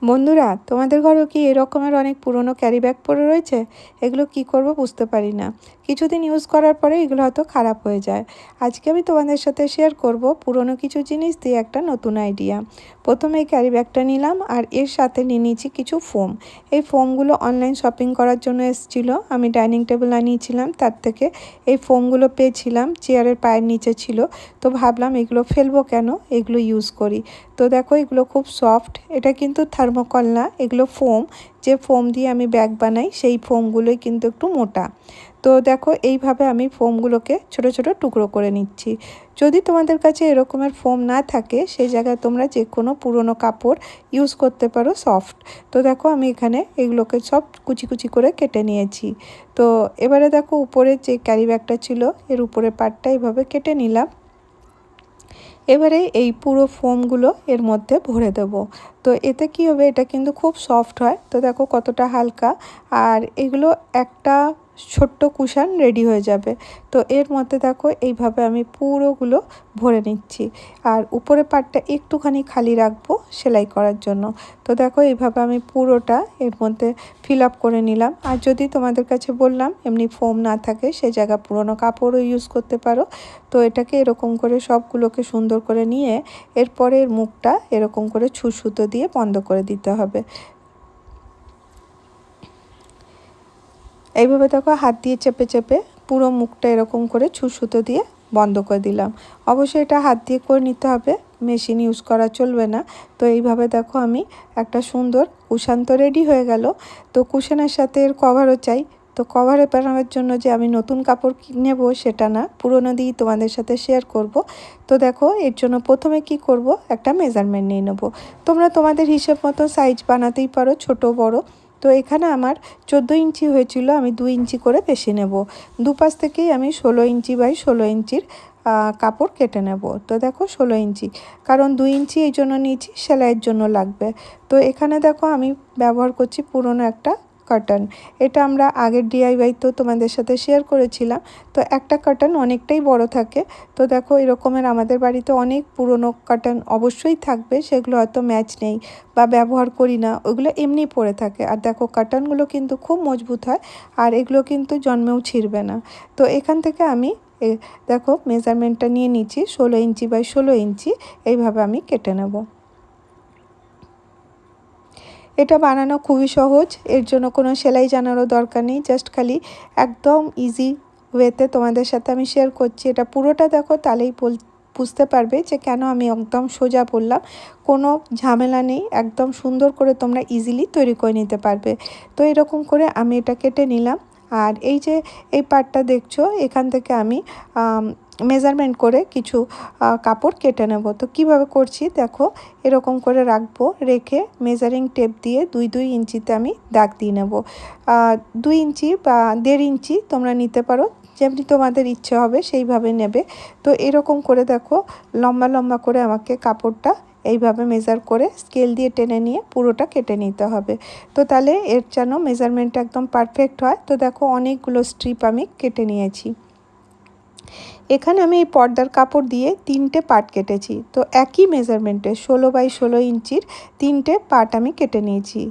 বন্ধুরা, তোমাদের ঘরেও কি এরকমের অনেক পুরনো ক্যারি ব্যাগ পড়ে রয়েছে? এগুলো কি করব বুঝতে পারি না। কিছুদিন ইউজ করার পরে এগুলো হয়তো খারাপ হয়ে যায়। আজকে আমি তোমাদের সাথে শেয়ার করব পুরনো কিছু জিনিস দিয়ে একটা নতুন আইডিয়া। প্রথমে এই ক্যারি ব্যাগটা নিলাম আর এর সাথে নিয়ে নিয়েছি কিছু ফোম। এই ফোমগুলো অনলাইন শপিং করার জন্য এসেছিল। আমি ডাইনিং টেবিল আনিয়েছিলাম, তার থেকে এই ফোমগুলো পেয়েছিলাম, চেয়ারের পায়ের নিচে ছিল। তো ভাবলাম এগুলো ফেলবো কেন, এগুলো ইউজ করি। তো দেখো এগুলো খুব সফট, এটা কিন্তু থার্মোকল না, এগুলো ফোম। যে ফোম দিয়ে আমি ব্যাগ বানাই সেই ফোমগুলোই কিন্তু একটু মোটা। তো দেখো এইভাবে আমি ফোমগুলোকে ছোট ছোট টুকরো করে নিচ্ছি। যদি তোমাদের কাছে এরকমের ফোম না থাকে সেই জায়গায় তোমরা যে কোনো পুরনো কাপড় ইউজ করতে পারো সফট। তো দেখো আমি এখানে এগুলোকে সব কুচি কুচি করে কেটে নিয়েছি। তো এবারে দেখো উপরে যে ক্যারি ব্যাগটা ছিল এর উপরের পার্টটা এইভাবে কেটে নিলাম। এবারে এই পুরো ফোমগুলো এর মধ্যে ভরে দেব। তো এতে কি হবে, এটা কিন্তু খুব সফট হয়। তো দেখো কতটা হালকা, আর এগুলো একটা ছোট্ট কুশন রেডি হয়ে যাবে। তো এর মধ্যে দেখো এইভাবে আমি পুরোগুলো ভরে নিচ্ছি, আর উপরের পাটটা একটুখানি খালি রাখবো সেলাই করার জন্য। তো দেখো এইভাবে আমি পুরোটা এর মধ্যে ফিল আপ করে নিলাম। আর যদি তোমাদের কাছে বললাম এমনি ফোম না থাকে সে জায়গা পুরোনো কাপড়ও ইউজ করতে পারো। তো এটাকে এরকম করে সবগুলোকে সুন্দর করে নিয়ে এরপরে এর মুখটা এরকম করে সুতো দিয়ে বন্ধ করে দিতে হবে। এইভাবে দেখো হাত দিয়ে চেপে চেপে পুরো মুখটা এরকম করে সুতো দিয়ে বন্ধ করে দিলাম। অবশ্যই এটা হাত দিয়ে করে নিতে হবে, মেশিন ইউজ করা চলবে না। তো এইভাবে দেখো আমি একটা সুন্দর কুশন তো রেডি হয়ে গেল। তো কুশনের সাথে এর কভারও চাই। তো কভারে বানানোর জন্য যে আমি নতুন কাপড় নেব সেটা না, পুরনো দিয়েই তোমাদের সাথে শেয়ার করব। তো দেখো এর জন্য প্রথমে কি করব, একটা মেজারমেন্ট নিয়ে নেব। তোমরা তোমাদের হিসেব মতো সাইজ বানাতেই পারো, ছোট বড়। তো এখানে আমার 14 ইঞ্চি হয়েছিল, আমি 2 ইঞ্চি করে বেশি নেব। দুপাশ থেকেই আমি 16 ইঞ্চি বাই 16 ইঞ্চির কাপড় কেটে নেব। তো দেখো 16 ইঞ্চি, কারণ 2 ইঞ্চি এই জন্য নিয়েছি, সেলাইয়ের জন্য লাগবে। তো এখানে দেখো আমি ব্যবহার করছি পুরনো একটা কার্টন। এটা আমরা আগের ডিআইওয়াই তো তোমাদের সাথে শেয়ার করেছিলাম। তো একটা কার্টন অনেকটাই বড় থাকে। তো দেখো এরকমের আমাদের বাড়িতে অনেক পুরনো কার্টন অবশ্যই থাকবে, সেগুলো হয়তো ম্যাচ নেই বা ব্যবহার করি না, ওগুলো এমনি পড়ে থাকে। আর দেখো কার্টনগুলো কিন্তু খুব মজবুত হয়, আর এগুলো কিন্তু জন্মেও ছিঁড়বে না। তো এখান থেকে আমি দেখো মেজারমেন্টটা নিয়ে নিচ্ছি, 16 ইঞ্চি বাই 16 ইঞ্চি এইভাবে আমি কেটে নেব। এটা বানানো খুবই সহজ, এর জন্য কোনো সেলাই জানারও দরকার নেই, জাস্ট খালি একদম ইজি ওয়েতে তোমাদের সাথে আমি শেয়ার করছি। এটা পুরোটা দেখো, তাহলেই বুঝতে পারবে যে কেন আমি একদম সোজা বললাম। কোনো ঝামেলা নেই, একদম সুন্দর করে তোমরা ইজিলি তৈরি করে নিতে পারবে। তো এরকম করে আমি এটা কেটে নিলাম। আর এই যে এই পার্টটা দেখছো, এখান থেকে আমি মেজারমেন্ট করে কিছু কাপড় কেটে নেব। তো কিভাবে করছি দেখো, এরকম করে রাখবো, রেখে মেজারিং টেপ দিয়ে 2 ইঞ্চিতে আমি দাগ দিয়ে নেব। 2 ইঞ্চি বা 1.5 ইঞ্চি তোমরা নিতে পারো, যেমনি তোমাদের ইচ্ছে হবে সেইভাবে নেবে। তো এরকম করে দেখো লম্বা লম্বা করে আমাকে কাপড়টা এইভাবে মেজার করে স্কেল দিয়ে টেনে নিয়ে পুরোটা কেটে নিতে হবে। তো তাহলে এর যেন মেজারমেন্টটা একদম পারফেক্ট হয়। তো দেখো অনেকগুলো স্ট্রিপ আমি কেটে নিয়েছি। এখানে আমি এই পর্দার কাপড় দিয়ে 3টে পার্ট কেটেছি। তো একই মেজারমেন্টে 16 বাই 16 ইঞ্চির 3টে পার্ট আমি কেটে নিয়েছি।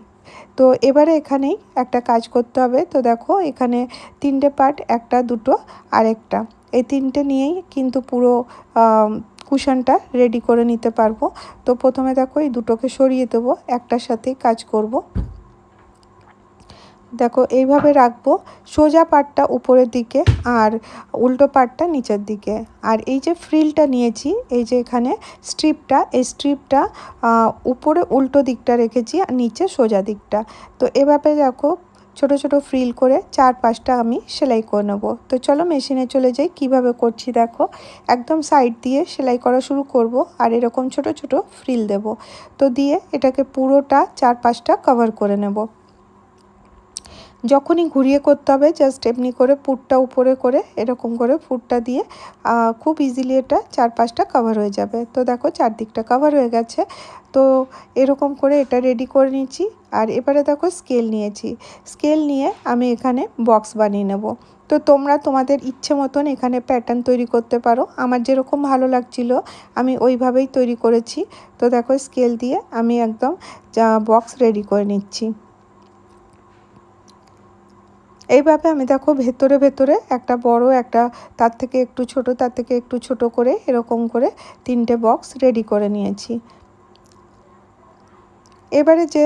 তো এবারে এখানেই একটা কাজ করতে হবে। তো দেখো এখানে 3টে পার্ট, একটা দুটো আর একটা, এই 3টে নিয়েই কিন্তু পুরো কুশনটা রেডি করে নিতে পারবো। তো প্রথমে দেখো এই দুটোকে সরিয়ে দেবো, একটার সাথেই কাজ করব। দেখো এইভাবে রাখবো, সোজা পাটটা উপরের দিকে আর উল্টো পাটটা নিচের দিকে। আর এই যে ফ্রিলটা নিয়েছি, এই যে এখানে স্ট্রিপটা, এই স্ট্রিপটা উপরে উল্টো দিকটা রেখেছি আর নিচে সোজা দিকটা। তো এভাবে দেখো ছোট ছোট ফ্রিল করে 4-5টা আমি সেলাই করে নেব। তো চলো মেশিনে চলে যাই, কিভাবে করছি দেখো। একদম সাইড দিয়ে সেলাই করা শুরু করব, আর এরকম ছোট ছোট ফ্রিল দেব। তো দিয়ে এটাকে পুরোটা 4-5টা কভার করে নেব। যখনই ঘুরিয়ে করতে হবে জাস্ট এমনি করে পুটটা উপরে করে এরকম করে ফুটটা দিয়ে খুব ইজিলি এটা 4-5টা কভার হয়ে যাবে। তো দেখো চারদিকটা কভার হয়ে গেছে। তো এরকম করে এটা রেডি করে নিচ্ছি। আর এবারে দেখো স্কেল নিয়েছি, স্কেল নিয়ে আমি এখানে বক্স বানিয়ে নেব। তো তো তোমরা তোমাদের ইচ্ছে মতন এখানে প্যাটার্ন তৈরি করতে পারো। আমার যেরকম ভালো লাগছিল আমি ওইভাবেই তৈরি করেছি। তো দেখো স্কেল দিয়ে আমি একদম বক্স রেডি করে নিচ্ছি। এইভাবে আমি দেখো ভেতরে ভেতরে একটা বড়, একটা তার থেকে একটু ছোট, তার থেকে একটু ছোট করে এরকম করে 3টে বক্স রেডি করে নিয়েছি। এবারে যে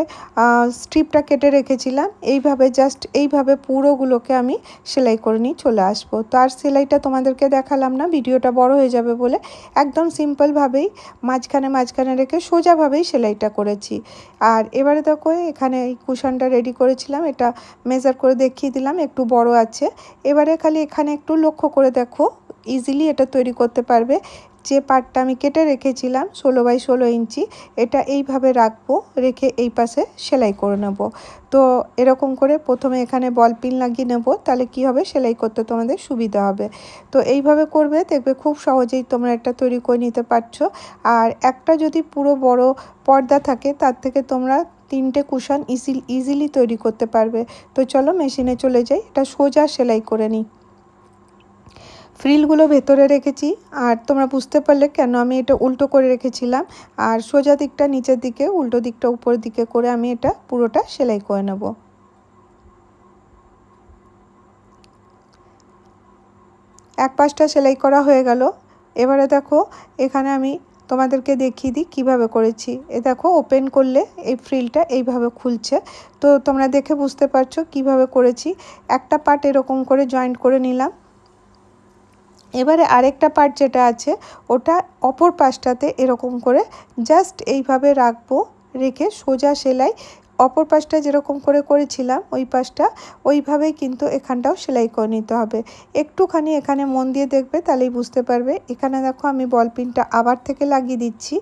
স্ট্রিপটা কেটে রেখেছিলাম এইভাবে জাস্ট এইভাবে পুরোগুলোকে আমি সেলাই করে নিয়ে চলে আসবো। তো আর সেলাইটা তোমাদেরকে দেখালাম না, ভিডিওটা বড় হয়ে যাবে বলে একদম সিম্পলভাবেই মাঝখানে রেখে সোজাভাবেই সেলাইটা করেছি। আর এবারে দেখো এখানে এই কুশনটা রেডি করেছিলাম, এটা মেজার করে দেখিয়ে দিলাম, একটু বড় আছে। এবারে খালি এখানে একটু লক্ষ্য করে দেখো, ইজিলি এটা তৈরি করতে পারবে। যে পার্টটা আমি কেটে রেখেছিলাম 16x16 ইঞ্চি, এটা এইভাবে রাখবো, রেখে এই পাশে সেলাই করে নেব। তো এরকম করে প্রথমে এখানে বল পিন লাগিয়ে নেব, তাহলে কি হবে সেলাই করতে তোমাদের সুবিধা হবে। তো এইভাবে করবে, দেখবে খুব সহজেই তোমরা একটা তৈরি করে নিতে পারছো। আর একটা যদি পুরো বড় পর্দা থাকে তার থেকে তোমরা 3টে কুশন ইজিলি তৈরি করতে পারবে। তো চলো মেশিনে চলে যাই, এটা সোজা সেলাই করে নিই। ফ্রিলগুলো ভেতরে রেখেছি, আর তোমরা বুঝতে পারলে কেন আমি এটা উল্টো করে রেখেছিলাম। আর সোজা দিকটা নিচের দিকে, উল্টো দিকটা উপরের দিকে করে আমি এটা পুরোটা সেলাই করে নেব। এক পাশটা সেলাই করা হয়ে গেল। এবারে দেখো এখানে আমি তোমাদেরকে দেখিয়ে দিই কীভাবে করেছি। এ দেখো ওপেন করলে এই ফ্রিলটা এইভাবে খুলছে। তো তোমরা দেখে বুঝতে পারছো কিভাবে করেছি। একটা পার্ট এরকম করে জয়েন্ট করে নিলাম। এবারে আরেকটা পার্ট যেটা আছে ওটা অপর পাশটাতে এরকম করে জাস্ট এইভাবে রাখবো, রেখে সোজা সেলাই অপর পাশটা যেরকম করে করেছিলাম ওই পাশটা ওইভাবেই কিন্তু এখানটাও সেলাই করে নিতে হবে। একটুখানি এখানে মন দিয়ে দেখবে, তাহলেই বুঝতে পারবে। এখানে দেখো আমি বল পিনটা আবার থেকে লাগিয়ে দিচ্ছি,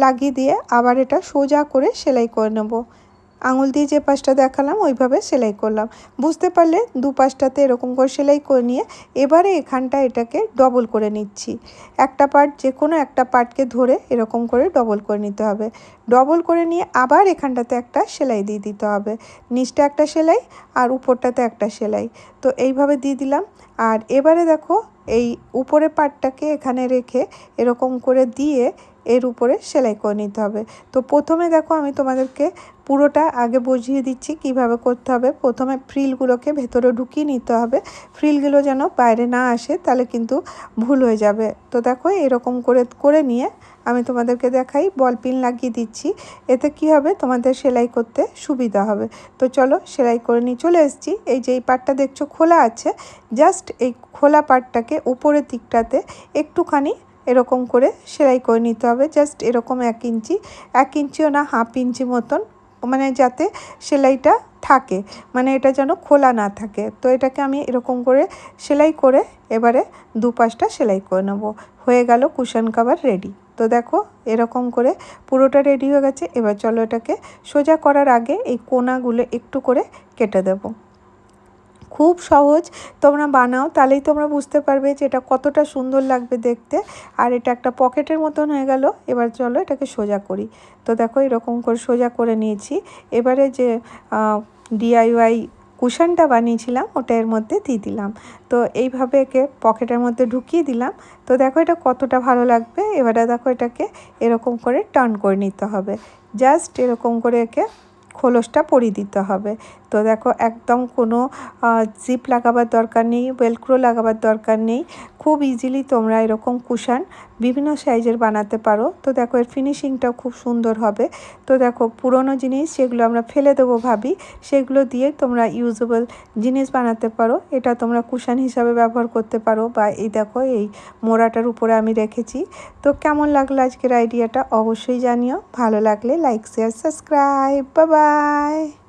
লাগিয়ে দিয়ে আবার এটা সোজা করে সেলাই করে নেব। আঙুল দিয়ে যে পাশটা দেখালাম ওইভাবে সেলাই করলাম। বুঝতে পারলে দু পাশটাতে এরকম করে সেলাই করে নিয়ে এবারে এখানটা এটাকে ডবল করে নিচ্ছি। একটা পার্ট, যে কোনো একটা পার্টকে ধরে এরকম করে ডবল করে নিতে হবে। ডবল করে নিয়ে আবার এখানটাতে একটা সেলাই দিয়ে দিতে হবে। নিচটা একটা সেলাই আর উপরটাতে একটা সেলাই। তো এইভাবে দিয়ে দিলাম। আর এবারে দেখো এই উপরে পার্টটাকে এখানে রেখে এরকম করে দিয়ে এর উপরে সেলাই করে নিতে হবে। তো প্রথমে দেখো আমি তোমাদেরকে পুরোটা আগে বুঝিয়ে দিচ্ছি কিভাবে করতে হবে। প্রথমে ফ্রিলগুলোকে ভেতরে ঢুকিয়ে নিতে হবে, ফ্রিলগুলো যেন বাইরে না আসে, তাহলে কিন্তু ভুল হয়ে যাবে। তো দেখো এরকম করে নিয়ে আমি তোমাদেরকে দেখাই, বল পিন লাগিয়ে দিচ্ছি। এতে কি হবে, তোমাদের সেলাই করতে সুবিধা হবে। তো চলো সেলাই করে নিয়ে চলে এসেছি। এই যে এই পার্টটা দেখছো খোলা আছে, জাস্ট এই খোলা পার্টটাকে উপরের দিকটাতে একটুখানি এরকম করে সেলাই করে নিতে হবে। জাস্ট এরকম 1 ইঞ্চিও না, হাফ ইঞ্চি মতন, মানে যাতে সেলাইটা থাকে, মানে এটা যেন খোলা না থাকে। তো এটাকে আমি এরকম করে সেলাই করে এবারে দুপাশটা সেলাই করে নেব। হয়ে গেল কুশন কভার রেডি। তো দেখো এরকম করে পুরোটা রেডি হয়ে গেছে। এবার চলো এটাকে সোজা করার আগে এই কোনাগুলো একটু করে কেটে দেব। খুব সহজ, তোমরা বানাও তাহলেই তোমরা বুঝতে পারবে যে এটা কতটা সুন্দর লাগবে দেখতে। আর এটা একটা পকেটের মতন হয়ে গেল। এবার চলো এটাকে সোজা করি। তো দেখো এরকম করে সোজা করে নিয়েছি। এবারে যে DIY কুশনটা বানিয়েছিলাম ওটা এর মধ্যে দিয়ে দিলাম। তো এইভাবে একে পকেটের মধ্যে ঢুকিয়ে দিলাম। তো দেখো এটা কতটা ভালো লাগবে। এবারে দেখো এটাকে এরকম করে টার্ন করে নিতে হবে, জাস্ট এরকম করে একে খোলসটা পরিয়ে দিতে হবে। তো দেখো একদম কোনো জিপ লাগাবার দরকার নেই, ওয়েলক্রো লাগাবার দরকার নেই। খুব ইজিলি তোমরা এরকম কুশন বিভিন্ন সাইজের বানাতে পারো। তো দেখো এর ফিনিশিংটাও খুব সুন্দর হবে। তো দেখো পুরনো জিনিস যেগুলো আমরা ফেলে দেবো ভাবি, সেগুলো দিয়ে তোমরা ইউজেবল জিনিস বানাতে পারো। এটা তোমরা কুশন হিসাবে ব্যবহার করতে পারো। বা এই দেখো এই মোড়াটার উপরে আমি রেখেছি। তো কেমন লাগলো আজকের আইডিয়াটা অবশ্যই জানিও। ভালো লাগলে like, share, subscribe. Bye bye.